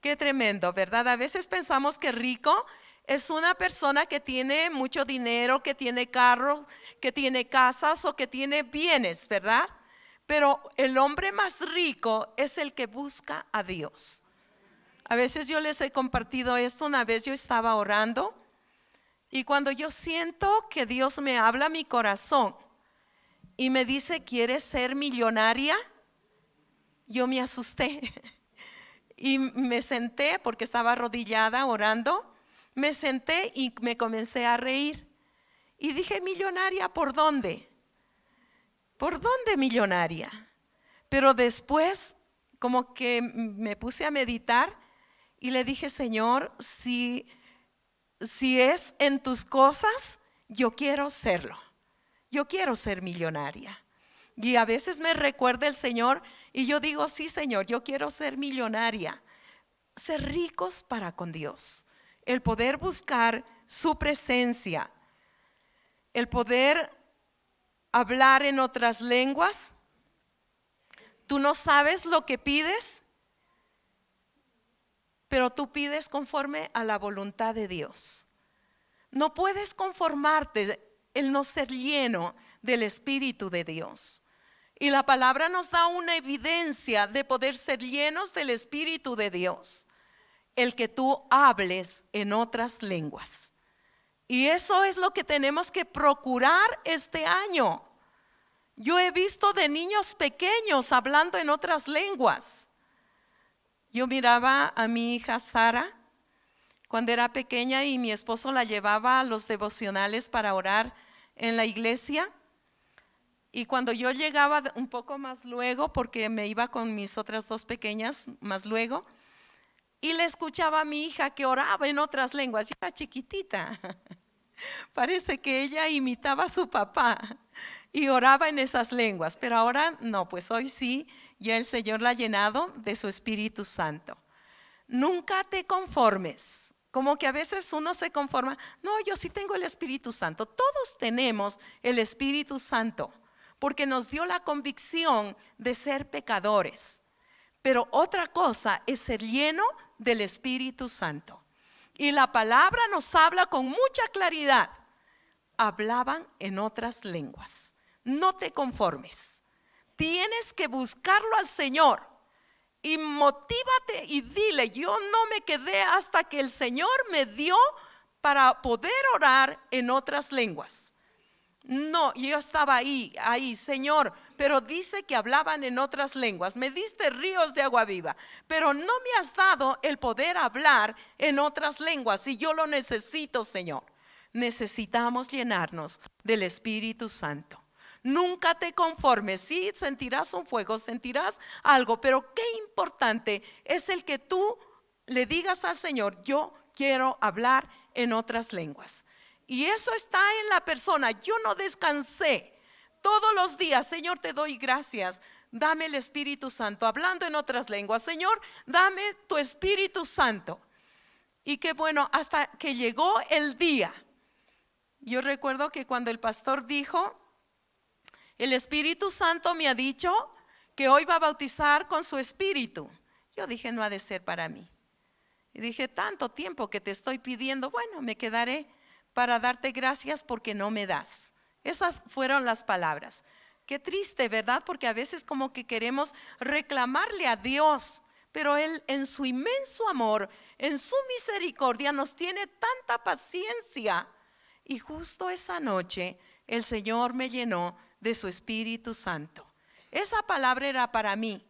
Qué tremendo, ¿verdad? A veces pensamos que rico es una persona que tiene mucho dinero, que tiene carros, que tiene casas o que tiene bienes, ¿verdad? Pero el hombre más rico es el que busca a Dios. A veces yo les he compartido esto. Una vez yo estaba orando, y cuando yo siento que Dios me habla a mi corazón y me dice: ¿quieres ser millonaria? Yo me asusté y me senté, porque estaba arrodillada orando. Me senté y me comencé a reír y dije: ¿millonaria por dónde? ¿Por dónde millonaria? Pero después como que me puse a meditar y le dije: Señor, si es en tus cosas, yo quiero serlo. Yo quiero ser millonaria. Y a veces me recuerda el Señor y yo digo: sí, Señor, yo quiero ser millonaria. Ser ricos para con Dios. El poder buscar su presencia. El poder hablar en otras lenguas. Tú no sabes lo que pides, pero tú pides conforme a la voluntad de Dios. No puedes conformarte el no ser lleno del Espíritu de Dios. Y la palabra nos da una evidencia de poder ser llenos del Espíritu de Dios: el que tú hables en otras lenguas. Y eso es lo que tenemos que procurar este año. Yo he visto de niños pequeños hablando en otras lenguas. Yo miraba a mi hija Sara cuando era pequeña, y mi esposo la llevaba a los devocionales para orar en la iglesia. Y cuando yo llegaba un poco más luego, porque me iba con mis otras 2 pequeñas más luego, y le escuchaba a mi hija que oraba en otras lenguas. Yo era chiquitita. Parece que ella imitaba a su papá y oraba en esas lenguas. Pero ahora no, pues hoy sí, ya el Señor la ha llenado de su Espíritu Santo. Nunca te conformes. Como que a veces uno se conforma: no, yo sí tengo el Espíritu Santo. Todos tenemos el Espíritu Santo, porque nos dio la convicción de ser pecadores. Pero otra cosa es ser lleno del Espíritu Santo. Y la palabra nos habla con mucha claridad. Hablaban en otras lenguas. No te conformes. Tienes que buscarlo al Señor. Y motívate y dile, yo no me quedé hasta que el Señor me dio para poder orar en otras lenguas. No, yo estaba ahí, Señor, pero dice que hablaban en otras lenguas. Me diste ríos de agua viva, pero no me has dado el poder hablar en otras lenguas y yo lo necesito, Señor. Necesitamos llenarnos del Espíritu Santo. Nunca te conformes, sí sentirás un fuego, sentirás algo, pero qué importante es el que tú le digas al Señor, yo quiero hablar en otras lenguas. Y eso está en la persona. Yo no descansé todos los días. Señor, te doy gracias. Dame el Espíritu Santo, hablando en otras lenguas. Señor, dame tu Espíritu Santo. Y qué bueno, hasta que llegó el día. Yo recuerdo que cuando el pastor dijo, el Espíritu Santo me ha dicho que hoy va a bautizar con su Espíritu. Yo dije, no ha de ser para mí. Y dije, tanto tiempo que te estoy pidiendo, bueno, me quedaré para darte gracias porque no me das. Esas fueron las palabras. Qué triste, ¿verdad? Porque a veces como que queremos reclamarle a Dios, pero Él en su inmenso amor, en su misericordia nos tiene tanta paciencia. Y justo esa noche el Señor me llenó de su Espíritu Santo. Esa palabra era para mí.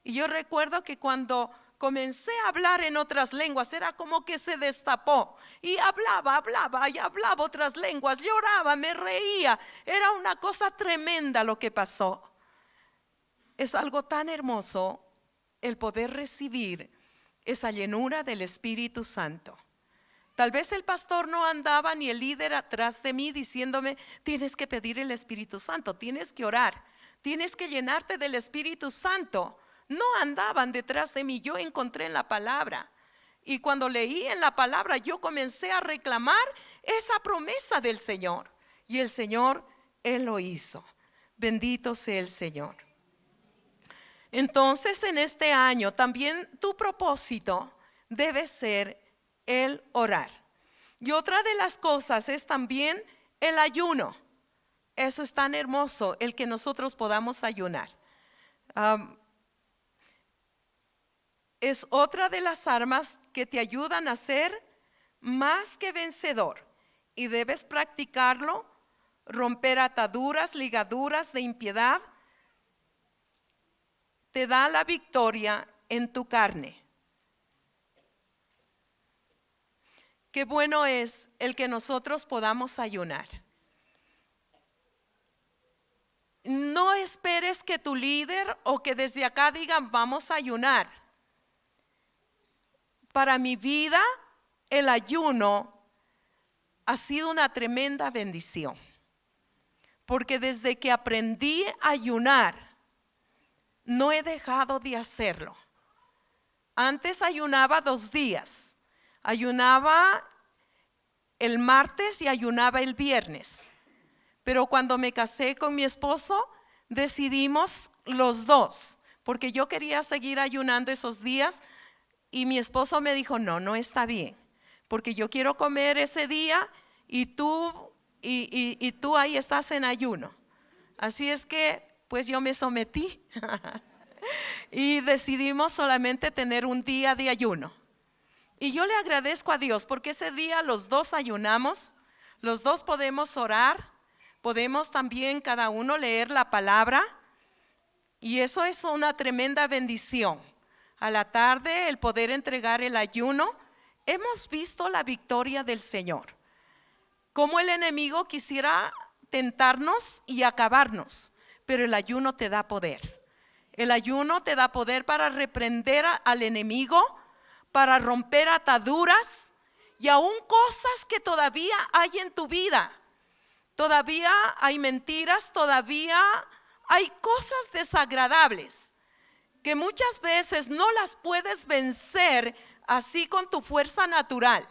Y yo recuerdo que cuando comencé a hablar en otras lenguas, era como que se destapó y hablaba otras lenguas, lloraba, me reía. Era una cosa tremenda lo que pasó. Es algo tan hermoso el poder recibir esa llenura del Espíritu Santo. Tal vez el pastor no andaba ni el líder atrás de mí diciéndome, tienes que pedir el Espíritu Santo, tienes que orar, tienes que llenarte del Espíritu Santo. No andaban detrás de mí, yo encontré en la palabra. Y cuando leí en la palabra, yo comencé a reclamar esa promesa del Señor. Y el Señor, Él lo hizo. Bendito sea el Señor. Entonces, en este año, también tu propósito debe ser el orar. Y otra de las cosas es también el ayuno. Eso es tan hermoso, el que nosotros podamos ayunar. Es otra de las armas que te ayudan a ser más que vencedor. Y debes practicarlo, romper ataduras, ligaduras de impiedad. Te da la victoria en tu carne. Qué bueno es el que nosotros podamos ayunar. No esperes que tu líder o que desde acá digan vamos a ayunar. Para mi vida, el ayuno ha sido una tremenda bendición. Porque desde que aprendí a ayunar, no he dejado de hacerlo. Antes ayunaba 2 días. Ayunaba el martes y ayunaba el viernes. Pero cuando me casé con mi esposo, decidimos los 2. Porque yo quería seguir ayunando esos días. Y mi esposo me dijo, no está bien, porque yo quiero comer ese día y tú ahí estás en ayuno. Así es que pues yo me sometí y decidimos solamente tener un día de ayuno. Y yo le agradezco a Dios porque ese día los 2 ayunamos, los 2 podemos orar, podemos también cada uno leer la palabra y eso es una tremenda bendición. A la tarde el poder entregar el ayuno, hemos visto la victoria del Señor. Como el enemigo quisiera tentarnos y acabarnos, pero el ayuno te da poder. El ayuno te da poder para reprender al enemigo, para romper ataduras y aún cosas que todavía hay en tu vida. Todavía hay mentiras, todavía hay cosas desagradables que muchas veces no las puedes vencer así con tu fuerza natural.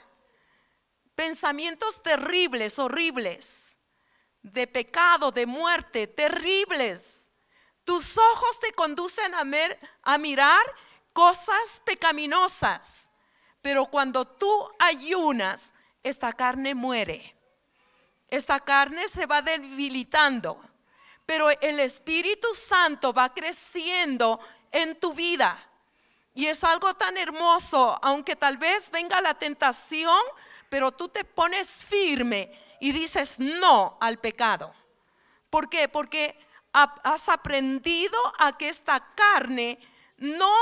Pensamientos terribles, horribles. de pecado, de muerte, terribles. Tus ojos te conducen a mirar cosas pecaminosas. Pero cuando tú ayunas, esta carne muere. Esta carne se va debilitando. Pero el Espíritu Santo va creciendo en tu vida. Y es algo tan hermoso, aunque tal vez venga la tentación, pero tú te pones firme y dices no al pecado. ¿Por qué? Porque has aprendido a que esta carne no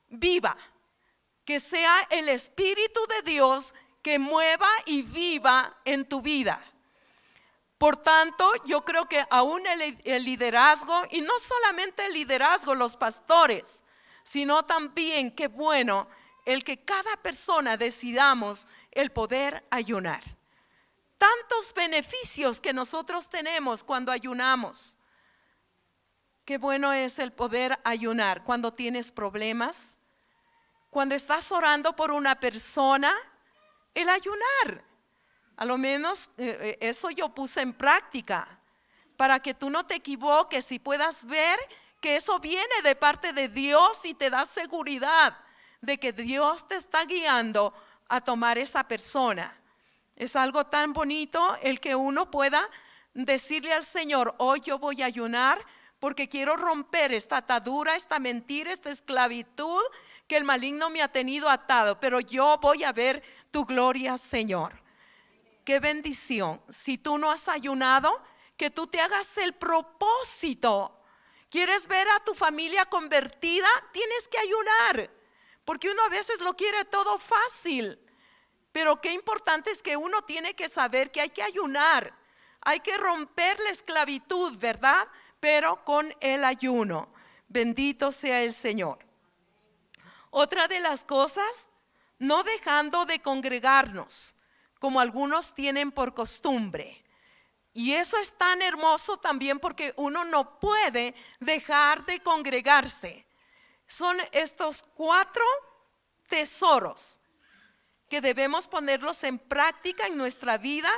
viva, que sea el Espíritu de Dios que mueva y viva en tu vida. Por tanto, yo creo que aún el liderazgo, y no solamente el liderazgo, los pastores, sino también, qué bueno, el que cada persona decidamos el poder ayunar. Tantos beneficios que nosotros tenemos cuando ayunamos. Qué bueno es el poder ayunar cuando tienes problemas, cuando estás orando por una persona, el ayunar. A lo menos eso yo puse en práctica para que tú no te equivoques y puedas ver que eso viene de parte de Dios y te da seguridad de que Dios te está guiando a tomar esa persona. Es algo tan bonito el que uno pueda decirle al Señor: hoy yo voy a ayunar porque quiero romper esta atadura, esta mentira, esta esclavitud que el maligno me ha tenido atado, pero yo voy a ver tu gloria, Señor. Qué bendición. Si tú no has ayunado, que tú te hagas el propósito. ¿Quieres ver a tu familia convertida? Tienes que ayunar, porque uno a veces lo quiere todo fácil. Pero qué importante es que uno tiene que saber que hay que ayunar. Hay que romper la esclavitud, ¿verdad? Pero con el ayuno. Bendito sea el Señor. Otra de las cosas, no dejando de congregarnos, como algunos tienen por costumbre. Y eso es tan hermoso también porque uno no puede dejar de congregarse. Son estos 4 tesoros que debemos ponerlos en práctica en nuestra vida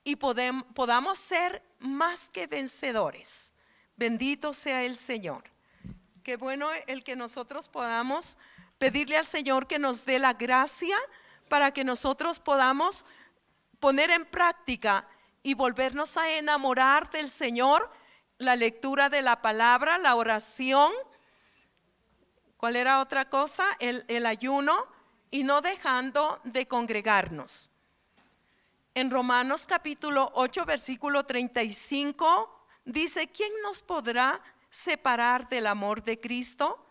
y podamos ser más que vencedores. Bendito sea el Señor. Qué bueno el que nosotros podamos pedirle al Señor que nos dé la gracia para que nosotros podamos poner en práctica y volvernos a enamorar del Señor. La lectura de la palabra, la oración. ¿Cuál era otra cosa? El ayuno, y no dejando de congregarnos. En Romanos capítulo 8 versículo 35 dice: ¿quién nos podrá separar del amor de Cristo?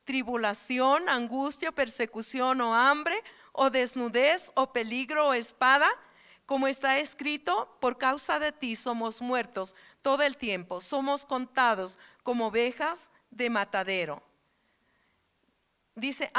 Tribulación, angustia, persecución o hambre, o desnudez, o peligro, o espada. Como está escrito: por causa de ti somos muertos todo el tiempo, somos contados como ovejas de matadero. Dice: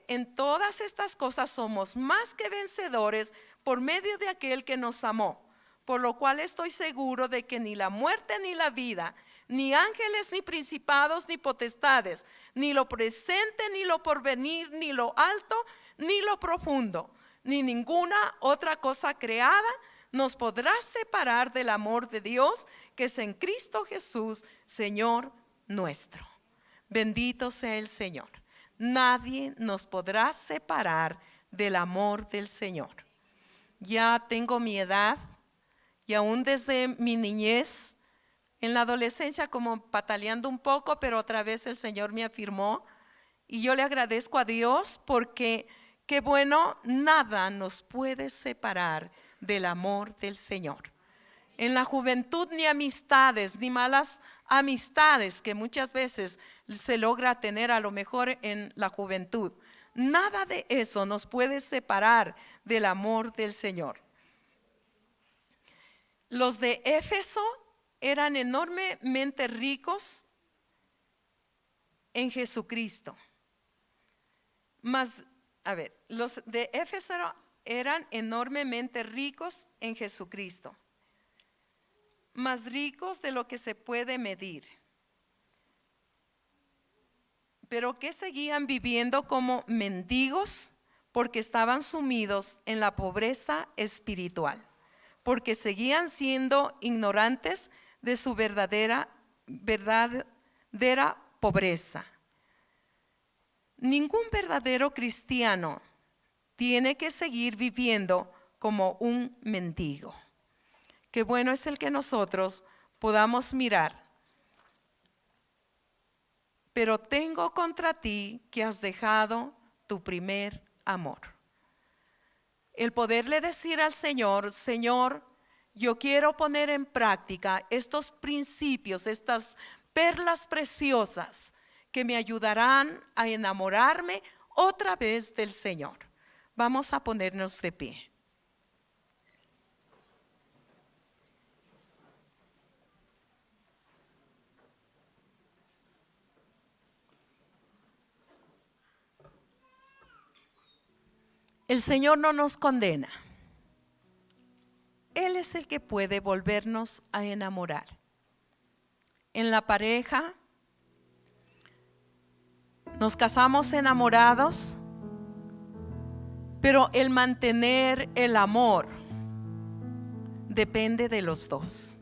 en todas estas cosas somos más que vencedores por medio de aquel que nos amó. Por lo cual estoy seguro de que ni la muerte ni la vida, ni ángeles ni principados ni potestades, ni lo presente ni lo porvenir, ni lo alto ni lo profundo, ni ninguna otra cosa creada nos podrá separar del amor de Dios que es en Cristo Jesús, Señor nuestro. Bendito sea el Señor. Nadie nos podrá separar del amor del Señor. Ya tengo mi edad y aún desde mi niñez, en la adolescencia como pataleando un poco, pero otra vez el Señor me afirmó y yo le agradezco a Dios porque qué bueno, nada nos puede separar del amor del Señor. En la juventud ni amistades, ni malas amistades que muchas veces se logra tener a lo mejor en la juventud. Nada de eso nos puede separar del amor del Señor. Los de Éfeso eran enormemente ricos en Jesucristo. Los de Éfeso eran enormemente ricos en Jesucristo. Más ricos de lo que se puede medir, pero que seguían viviendo como mendigos porque estaban sumidos en la pobreza espiritual. porque seguían siendo ignorantes de su verdadera pobreza. Ningún verdadero cristiano tiene que seguir viviendo como un mendigo. Qué bueno es el que nosotros podamos mirar. Pero tengo contra ti que has dejado tu primer amor. El poderle decir al Señor: Señor, yo quiero poner en práctica estos principios, estas perlas preciosas que me ayudarán a enamorarme otra vez del Señor. Vamos a ponernos de pie. El Señor no nos condena. Él es el que puede volvernos a enamorar. En la pareja, nos casamos enamorados, pero el mantener el amor depende de los dos.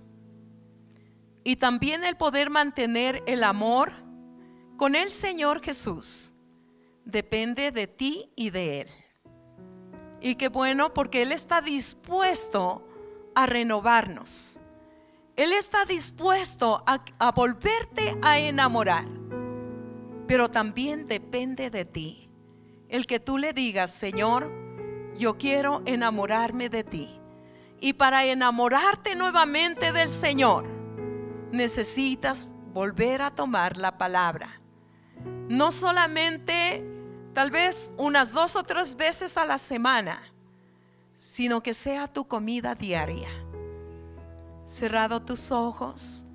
Y también el poder mantener el amor con el Señor Jesús depende de ti y de Él. Y qué bueno, porque Él está dispuesto a renovarnos. Él está dispuesto a volverte a enamorar. Pero también depende de ti el que tú le digas: Señor, yo quiero enamorarme de ti. Y para enamorarte nuevamente del Señor, necesitas volver a tomar la palabra. No solamente tal vez unas 2 o 3 veces a la semana, sino que sea tu comida diaria. Cerrado tus ojos,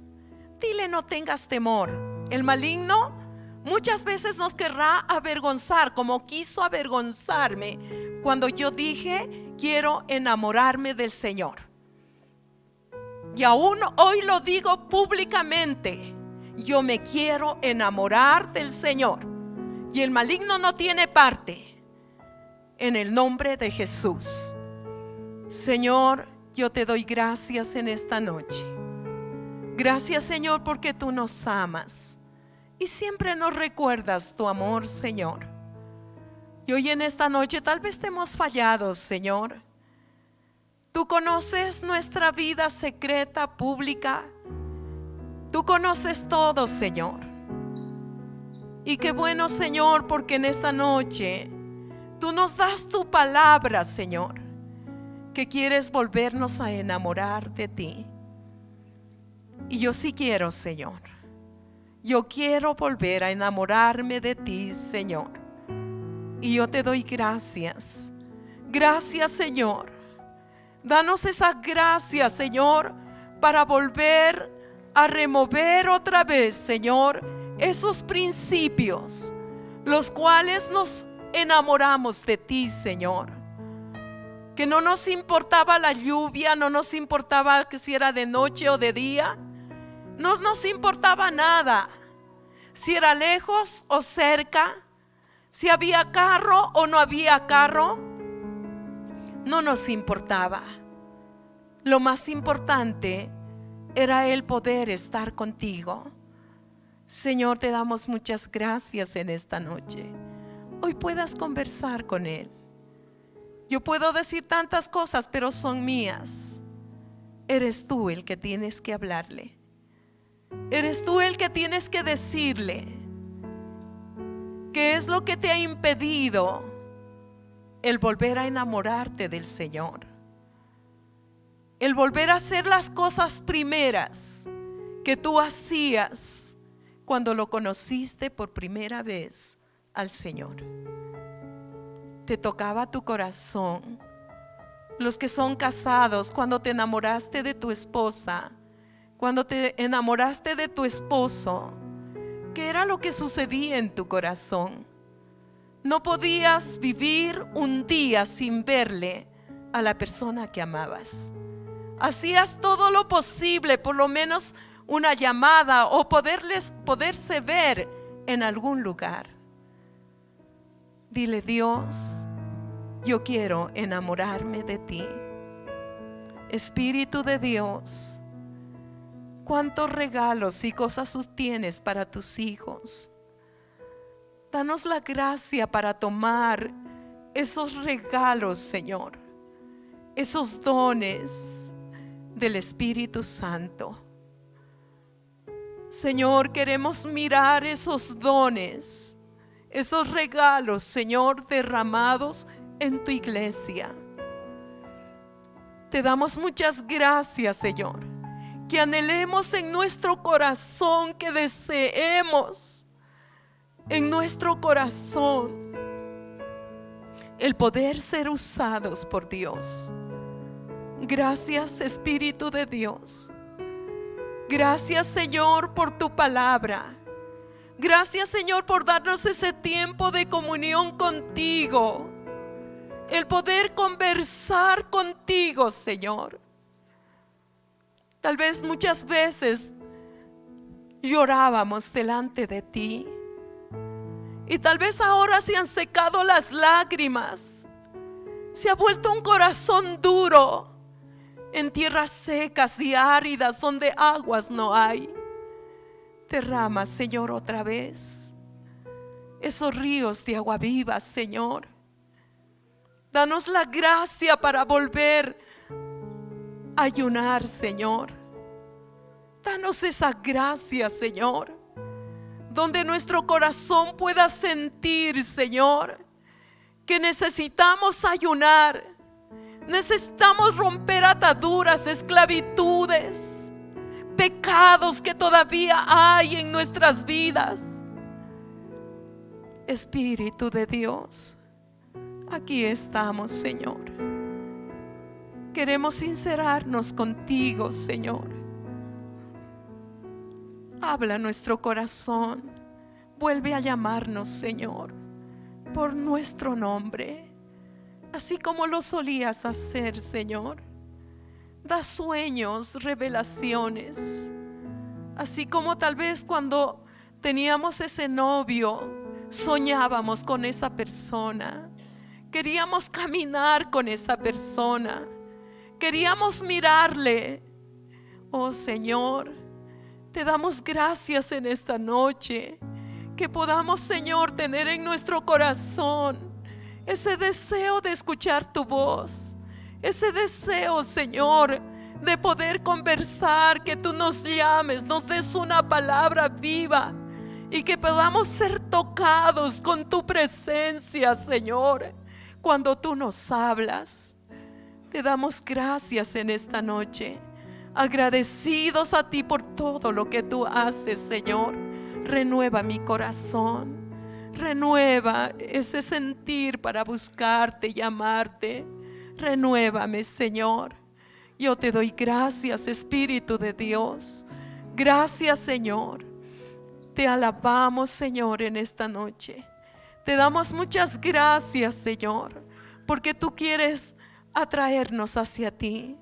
dile: no tengas temor. El maligno muchas veces nos querrá avergonzar, como quiso avergonzarme cuando yo dije: quiero enamorarme del Señor. Y aún hoy lo digo públicamente: yo me quiero enamorar del Señor. Y el maligno no tiene parte. En el nombre de Jesús. Señor, yo te doy gracias en esta noche. Gracias, Señor, porque tú nos amas y siempre nos recuerdas tu amor, Señor. Y hoy en esta noche tal vez te hemos fallado, Señor. Tú conoces nuestra vida secreta, pública. Tú conoces todo, Señor. Y qué bueno, Señor, porque en esta noche tú nos das tu palabra, Señor, que quieres volvernos a enamorar de ti. Y yo sí quiero, Señor. Yo quiero volver a enamorarme de ti, Señor. Y yo te doy gracias. Gracias, Señor. Danos esa gracia, Señor, para volver a remover otra vez, Señor, esos principios, los cuales nos enamoramos de ti, Señor. Que no nos importaba la lluvia, no nos importaba que si era de noche o de día, no nos importaba nada. Si era lejos o cerca, si había carro o no había carro, no nos importaba. Lo más importante era el poder estar contigo. Señor, te damos muchas gracias en esta noche. Hoy puedas conversar con Él. Yo puedo decir tantas cosas, pero son mías. Eres tú el que tienes que hablarle. Eres tú el que tienes que decirle qué es lo que te ha impedido el volver a enamorarte del Señor. El volver a hacer las cosas primeras que tú hacías cuando lo conociste por primera vez al Señor. Te tocaba tu corazón. Los que son casados, cuando te enamoraste de tu esposa, cuando te enamoraste de tu esposo, ¿qué era lo que sucedía en tu corazón? No podías vivir un día sin verle a la persona que amabas. Hacías todo lo posible, por lo menos una llamada o poderse ver en algún lugar. Dile: Dios, yo quiero enamorarme de ti. Espíritu de Dios, cuántos regalos y cosas tú tienes para tus hijos. Danos la gracia para tomar esos regalos, Señor, esos dones del Espíritu Santo. Señor, queremos mirar esos dones, esos regalos, Señor, derramados en tu iglesia. Te damos muchas gracias, Señor, que anhelemos en nuestro corazón, que deseemos en nuestro corazón el poder ser usados por Dios. Gracias, Espíritu de Dios. Gracias, Señor, por tu palabra. Gracias, Señor, por darnos ese tiempo de comunión contigo, el poder conversar contigo, Señor. Tal vez muchas veces llorábamos delante de ti, y tal vez ahora se han secado las lágrimas. Se ha vuelto un corazón duro en tierras secas y áridas donde aguas no hay. Derrama, Señor, otra vez esos ríos de agua viva, Señor. Danos la gracia para volver a ayunar, Señor. Danos esa gracia, Señor, donde nuestro corazón pueda sentir, Señor, que necesitamos ayunar. Necesitamos romper ataduras, esclavitudes, pecados que todavía hay en nuestras vidas. Espíritu de Dios, aquí estamos, Señor. Queremos sincerarnos contigo, Señor. Habla nuestro corazón. Vuelve a llamarnos, Señor, por nuestro nombre, así como lo solías hacer, Señor. Da sueños, revelaciones, así como tal vez cuando teníamos ese novio, soñábamos con esa persona, queríamos caminar con esa persona, queríamos mirarle. Oh Señor, te damos gracias en esta noche, que podamos, Señor, tener en nuestro corazón ese deseo de escuchar tu voz, ese deseo, Señor, de poder conversar, que tú nos llames, nos des una palabra viva y que podamos ser tocados con tu presencia, Señor, cuando tú nos hablas. Te damos gracias en esta noche, agradecidos a ti por todo lo que tú haces, Señor. Renueva mi corazón, renueva ese sentir para buscarte, llamarte. Renuévame, Señor. Yo te doy gracias, Espíritu de Dios. Gracias, Señor. Te alabamos, Señor, en esta noche. Te damos muchas gracias, Señor, porque tú quieres atraernos hacia ti.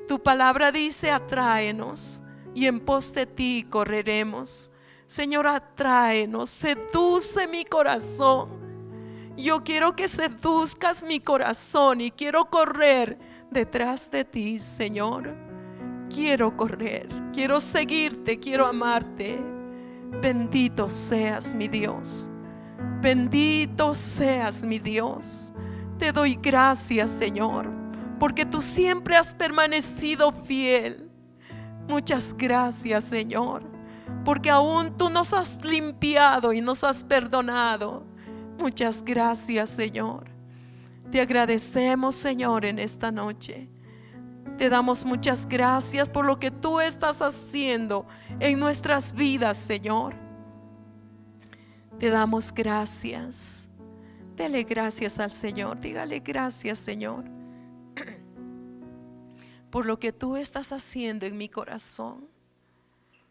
Tu palabra dice: atráenos y en pos de ti correremos. Señor, atráenos, seduce mi corazón. Yo quiero que seduzcas mi corazón y quiero correr detrás de ti, Señor. Quiero correr, quiero seguirte, quiero amarte. Bendito seas, mi Dios. Bendito seas, mi Dios. Te doy gracias, Señor, porque tú siempre has permanecido fiel. Muchas gracias, Señor, porque aún tú nos has limpiado y nos has perdonado. Muchas gracias, Señor. Te agradecemos, Señor, en esta noche. Te damos muchas gracias por lo que tú estás haciendo en nuestras vidas, Señor. Te damos gracias. Dele gracias al Señor. Dígale gracias, Señor, por lo que tú estás haciendo en mi corazón.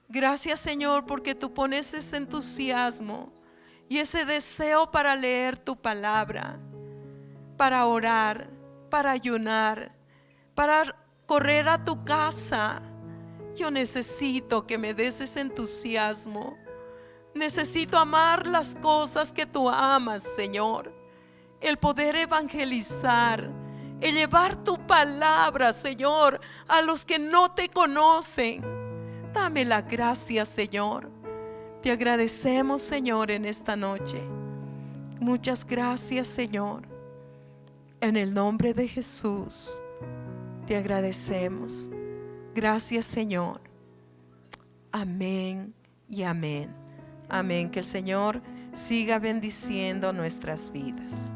Gracias, Señor, porque tú pones ese entusiasmo y ese deseo para leer tu palabra, para orar, para ayunar, para correr a tu casa. Yo necesito que me des ese entusiasmo. Necesito amar las cosas que tú amas, Señor. El poder evangelizar, el llevar tu palabra, Señor, a los que no te conocen. Dame la gracia, Señor. Te agradecemos, Señor, en esta noche. Muchas gracias, Señor. En el nombre de Jesús, te agradecemos. Gracias, Señor. Amén y amén. Amén. Que el Señor siga bendiciendo nuestras vidas.